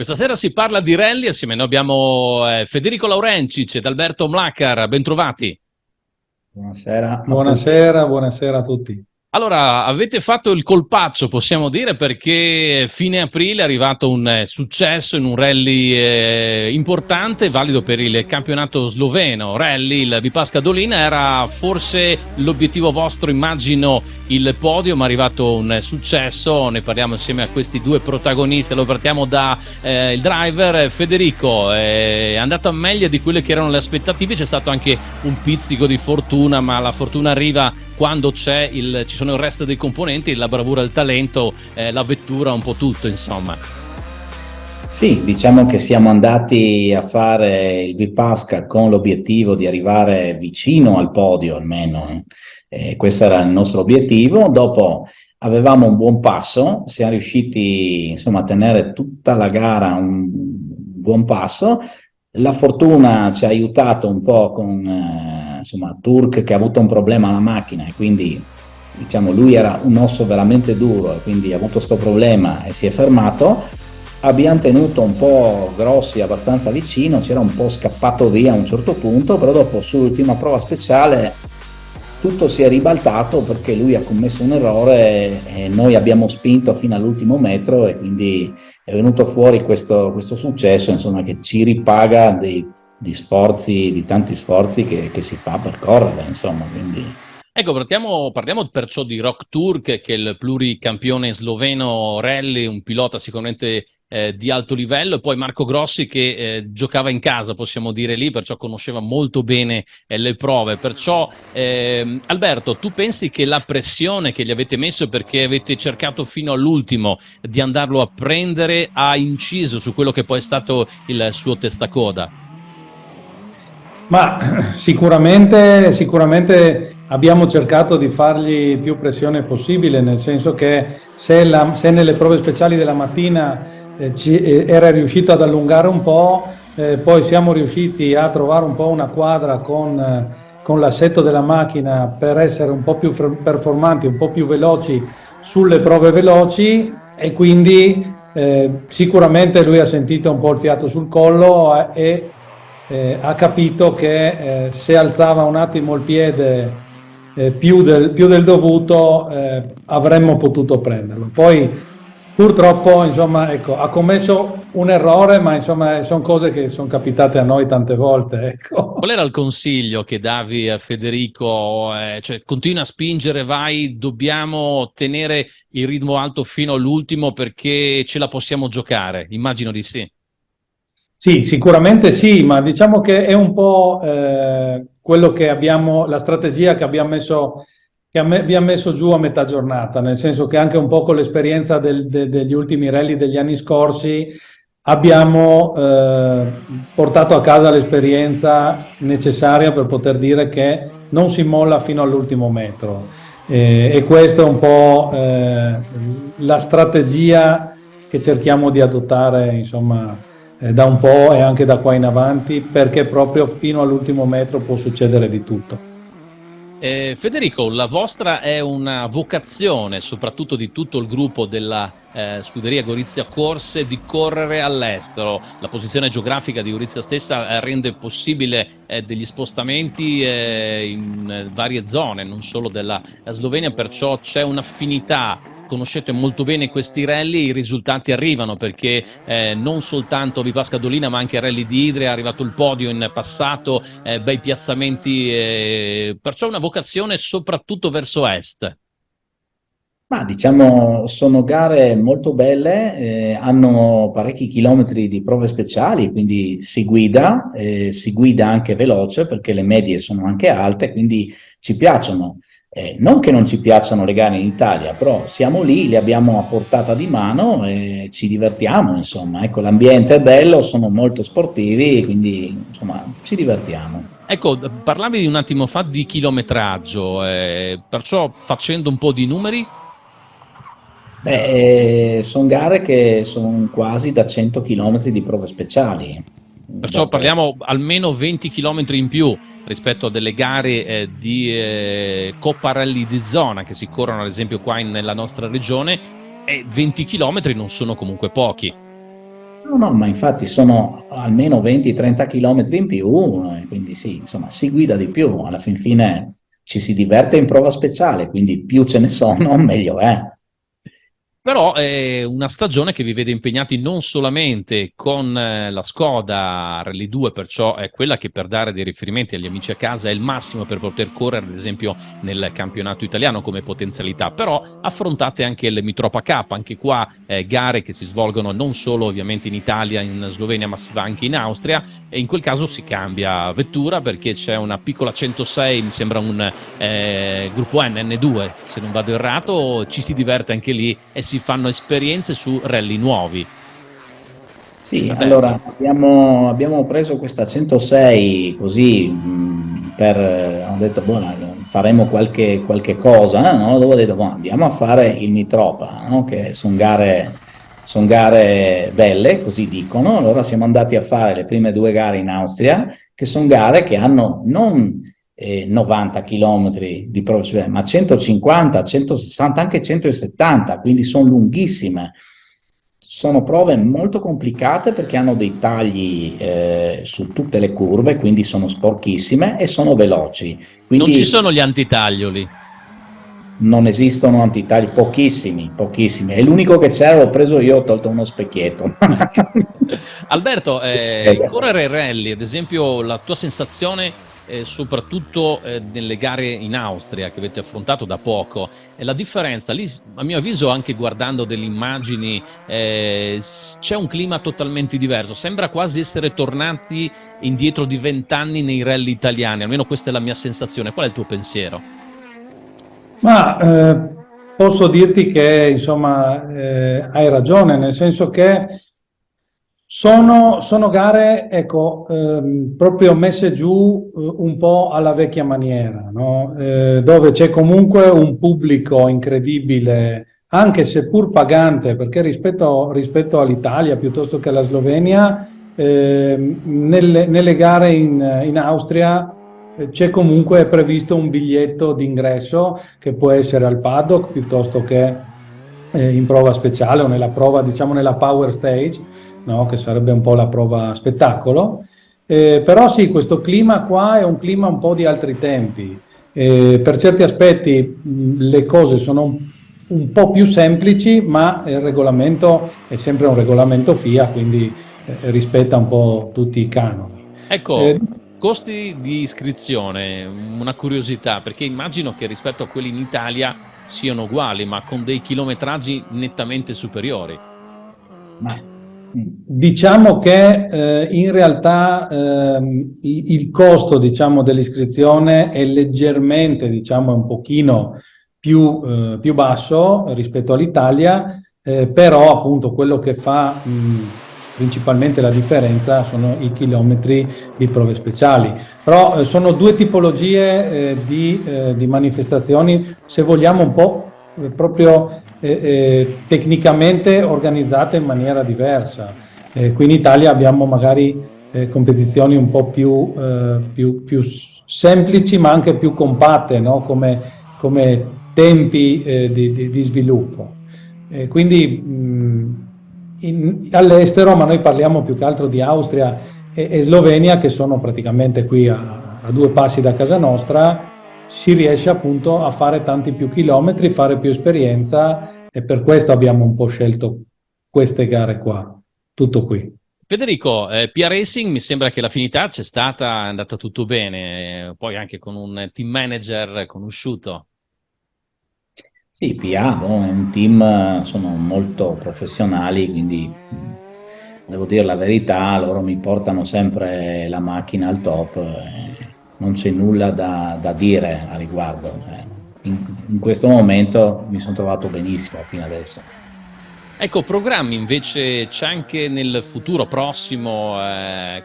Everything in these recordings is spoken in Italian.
Questa sera si parla di rally, assieme noi abbiamo Federico Laurencic ed Alberto Mlacar, bentrovati. Buonasera a tutti. Buonasera, buonasera a tutti. Allora, avete fatto il colpaccio, possiamo dire, perché fine aprile è arrivato un successo in un rally importante, valido per il campionato sloveno. Rally, il Vipasca Dolina, era forse l'obiettivo vostro, immagino, il podio, ma è arrivato un successo. Ne parliamo insieme a questi due protagonisti. Allora partiamo da il driver Federico. È andato a meglio di quelle che erano le aspettative, c'è stato anche un pizzico di fortuna, ma la fortuna arriva quando ci sono il resto dei componenti, la bravura, il talento, la vettura, un po' tutto, insomma. Sì, diciamo che siamo andati a fare il Vipasca con l'obiettivo di arrivare vicino al podio almeno. Questo era il nostro obiettivo. Dopo avevamo un buon passo, siamo riusciti insomma a tenere tutta la gara un buon passo. La fortuna ci ha aiutato un po' con insomma Turk, che ha avuto un problema alla macchina e quindi diciamo lui era un osso veramente duro e quindi ha avuto questo problema e si è fermato. Abbiamo tenuto un po' Grossi abbastanza vicino, c'era un po' scappato via a un certo punto, però dopo sull'ultima prova speciale tutto si è ribaltato perché lui ha commesso un errore e noi abbiamo spinto fino all'ultimo metro e quindi è venuto fuori questo successo, insomma, che ci ripaga di sforzi, di tanti sforzi che si fa per correre, insomma, quindi. Ecco, parliamo perciò di Rok Turk, che è il pluricampione sloveno rally, un pilota sicuramente di alto livello, e poi Marco Grossi che giocava in casa, possiamo dire lì, perciò conosceva molto bene le prove. Perciò, Alberto, tu pensi che la pressione che gli avete messo, perché avete cercato fino all'ultimo di andarlo a prendere, ha inciso su quello che poi è stato il suo testacoda? Ma sicuramente abbiamo cercato di fargli più pressione possibile, nel senso che se nelle prove speciali della mattina era riuscito ad allungare un po', poi siamo riusciti a trovare un po' una quadra con l'assetto della macchina per essere un po' più performanti, un po' più veloci sulle prove veloci e quindi sicuramente lui ha sentito un po' il fiato sul collo e ha capito che se alzava un attimo il piede più del dovuto avremmo potuto prenderlo. Poi purtroppo insomma, ecco, ha commesso un errore, ma insomma sono cose che sono capitate a noi tante volte. Ecco. Qual era il consiglio che davi a Federico? Cioè, continua a spingere, vai, dobbiamo tenere il ritmo alto fino all'ultimo perché ce la possiamo giocare? Immagino di sì. Sì, sicuramente sì, ma diciamo che è un po' quello che la strategia che abbiamo messo giù a metà giornata, nel senso che anche un po' con l'esperienza degli ultimi rally degli anni scorsi abbiamo portato a casa l'esperienza necessaria per poter dire che non si molla fino all'ultimo metro. E questa è un po' la strategia che cerchiamo di adottare, insomma, da un po' e anche da qua in avanti, perché proprio fino all'ultimo metro può succedere di tutto. Federico, la vostra è una vocazione, soprattutto di tutto il gruppo della scuderia Gorizia Corse, di correre all'estero. La posizione geografica di Gorizia stessa rende possibile degli spostamenti in varie zone, non solo della Slovenia, perciò c'è un'affinità. Conoscete molto bene questi rally, i risultati arrivano perché non soltanto Vipasca Dolina ma anche Rally di Idria, è arrivato il podio in passato, bei piazzamenti, perciò una vocazione soprattutto verso est. Ma diciamo sono gare molto belle, hanno parecchi chilometri di prove speciali, quindi si guida anche veloce perché le medie sono anche alte, quindi ci piacciono. Non che non ci piacciono le gare in Italia, però siamo lì, le abbiamo a portata di mano e ci divertiamo, insomma. Ecco, l'ambiente è bello, sono molto sportivi, quindi insomma ci divertiamo. Ecco, parlavi un attimo fa di chilometraggio, perciò facendo un po' di numeri. Beh, sono gare che sono quasi da 100 km di prove speciali. Perciò Dopo. parliamo almeno 20 km in più rispetto a delle gare di Coppa Rally di zona che si corrono ad esempio qua nella nostra regione, e 20 km non sono comunque pochi. No, no, ma infatti sono almeno 20-30 km in più, quindi sì, insomma, si guida di più. Alla fin fine ci si diverte in prova speciale, quindi più ce ne sono, meglio è. Però è una stagione che vi vede impegnati non solamente con la Skoda Rally 2, perciò è quella che, per dare dei riferimenti agli amici a casa, è il massimo per poter correre, ad esempio, nel campionato italiano come potenzialità, però affrontate anche il Mitropa Cup, anche qua gare che si svolgono non solo ovviamente in Italia, in Slovenia, ma si va anche in Austria, e in quel caso si cambia vettura perché c'è una piccola 106, mi sembra un gruppo N2, se non vado errato, ci si diverte anche lì e si fanno esperienze su rally nuovi. Sì, Alberto. allora abbiamo preso questa 106 così ho detto, buona, faremo qualche cosa, no? Dopo ho detto, buona, andiamo a fare il Mitropa, no? Che sono gare belle, così dicono. Allora siamo andati a fare le prime 2 gare in Austria, che sono gare che hanno non 90 km di professione, ma 150, 160, anche 170, quindi sono lunghissime. Sono prove molto complicate perché hanno dei tagli su tutte le curve, quindi sono sporchissime e sono veloci. Non ci Quindi sono gli antitagli. non esistono antitagli, pochissimi, pochissimi. E l'unico che c'era l'ho preso io, ho tolto uno specchietto. Alberto, correre rally, ad esempio, la tua sensazione, soprattutto nelle gare in Austria che avete affrontato da poco, e la differenza lì, a mio avviso, anche guardando delle immagini, c'è un clima totalmente diverso. Sembra quasi essere tornati indietro di 20 anni nei rally italiani, almeno questa è la mia sensazione. Qual è il tuo pensiero? Ma posso dirti che insomma hai ragione, nel senso che sono gare, ecco, proprio messe giù un po' alla vecchia maniera, no? Dove c'è comunque un pubblico incredibile, anche seppur pagante, perché rispetto all'Italia piuttosto che alla Slovenia, nelle gare in Austria c'è comunque previsto un biglietto d'ingresso che può essere al paddock piuttosto che in prova speciale o nella prova, diciamo nella power stage, no? Che sarebbe un po' la prova spettacolo. Però sì, questo clima qua è un clima un po' di altri tempi. Per certi aspetti le cose sono un po' più semplici, ma il regolamento è sempre un regolamento FIA, quindi rispetta un po' tutti i canoni. Ecco, costi di iscrizione, una curiosità, perché immagino che rispetto a quelli in Italia siano uguali, ma con dei chilometraggi nettamente superiori. Ma, Diciamo che in realtà il costo, diciamo, dell'iscrizione è leggermente, diciamo, un pochino più basso rispetto all'Italia, però appunto quello che fa principalmente la differenza sono i chilometri di prove speciali. Però sono due tipologie di manifestazioni, se vogliamo, un po' proprio tecnicamente organizzate in maniera diversa. Qui in Italia abbiamo magari competizioni un po' più semplici ma anche più compatte, no? Come tempi di sviluppo. Quindi all'estero, ma noi parliamo più che altro di Austria e Slovenia, che sono praticamente qui a 2 passi da casa nostra, si riesce appunto a fare tanti più chilometri, fare più esperienza, e per questo abbiamo un po' scelto queste gare qua. Tutto qui. Federico, PIA Racing mi sembra che l'affinità c'è stata, è andata tutto bene, poi anche con un team manager conosciuto. sì, PA, boh, è un team, sono molto professionali, quindi devo dire la verità, loro mi portano sempre la macchina al top, non c'è nulla da dire a riguardo. In questo momento mi sono trovato benissimo fino adesso. Ecco, programmi invece c'è anche nel futuro prossimo,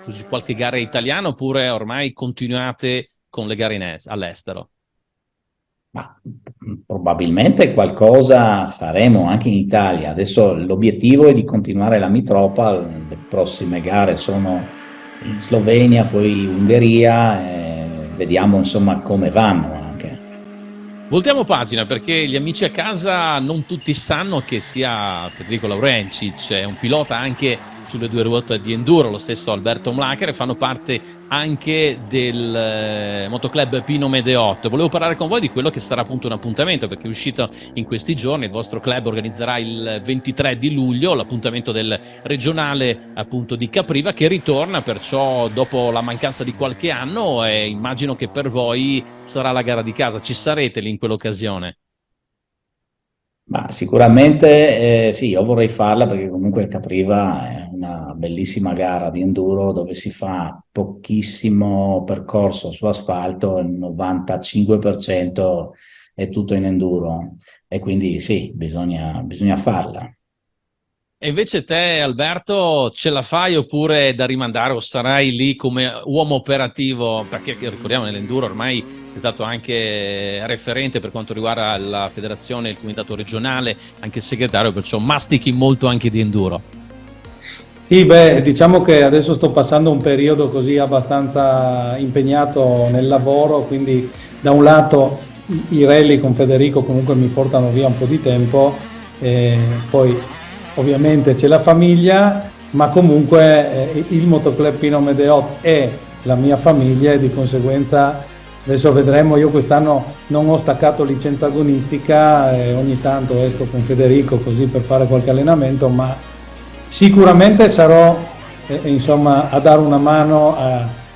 così qualche gara italiana, oppure ormai continuate con le gare all'estero? Ma probabilmente qualcosa faremo anche in Italia. Adesso l'obiettivo è di continuare la Mitropa, le prossime gare sono in Slovenia, poi Ungheria, e vediamo insomma come vanno anche. Voltiamo pagina perché gli amici a casa non tutti sanno che sia Federico Laurencic è un pilota anche sulle due ruote di enduro, lo stesso Alberto Mlacher, e fanno parte anche del motoclub Pino Medeotto. Volevo parlare con voi di quello che sarà appunto un appuntamento, perché è uscito in questi giorni, il vostro club organizzerà il 23 di luglio l'appuntamento del regionale appunto di Capriva, che ritorna perciò dopo la mancanza di qualche anno, e immagino che per voi sarà la gara di casa. Ci sarete lì in quell'occasione? Ma sicuramente sì, io vorrei farla perché comunque Capriva è una bellissima gara di enduro dove si fa pochissimo percorso su asfalto, il 95% è tutto in enduro e quindi sì, bisogna farla. E invece te, Alberto, ce la fai oppure è da rimandare, o sarai lì come uomo operativo? Perché ricordiamo, nell'enduro ormai sei stato anche referente per quanto riguarda la federazione, il comitato regionale, anche segretario, perciò mastichi molto anche di enduro. Sì, beh, diciamo che adesso sto passando un periodo così abbastanza impegnato nel lavoro, quindi da un lato i rally con Federico comunque mi portano via un po' di tempo, poi ovviamente c'è la famiglia, ma comunque il motoclub Pino Medeot è la mia famiglia e di conseguenza adesso vedremo. Io quest'anno non ho staccato licenza agonistica, ogni tanto esco con Federico così per fare qualche allenamento, ma sicuramente sarò insomma a dare una mano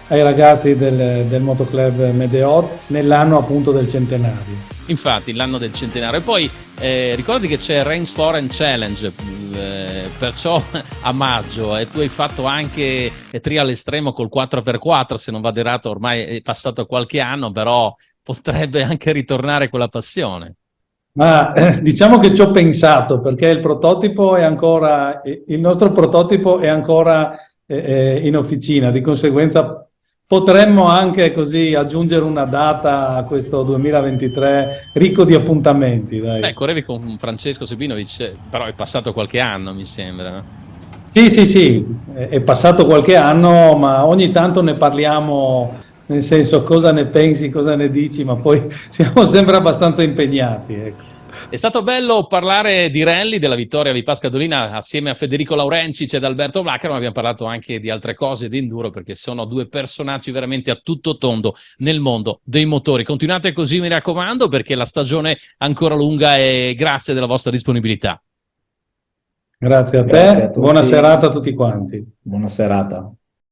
ai ragazzi del motoclub Medeot nell'anno appunto del centenario. Infatti, l'anno del centenario. E poi ricordi che c'è Range Foreign Challenge, perciò a maggio, e tu hai fatto anche trial estremo col 4x4, se non vado errato, ormai è passato qualche anno, però potrebbe anche ritornare quella passione. Ma diciamo che ci ho pensato perché il nostro prototipo è ancora in officina, di conseguenza potremmo anche così aggiungere una data a questo 2023 ricco di appuntamenti, dai. Beh, correvi con Francesco Sebinovic, però è passato qualche anno, mi sembra, no? Sì, sì, sì, è passato qualche anno, ma ogni tanto ne parliamo, nel senso cosa ne pensi, cosa ne dici, ma poi siamo sempre abbastanza impegnati, ecco. È stato bello parlare di rally, della vittoria di Pascadolina assieme a Federico Laurencic ed Alberto Vlacher, ma abbiamo parlato anche di altre cose di enduro, perché sono due personaggi veramente a tutto tondo nel mondo dei motori. Continuate così, mi raccomando, perché la stagione è ancora lunga, e grazie della vostra disponibilità. Grazie a Grazie a te, tutti, buona serata a tutti quanti. buona serata.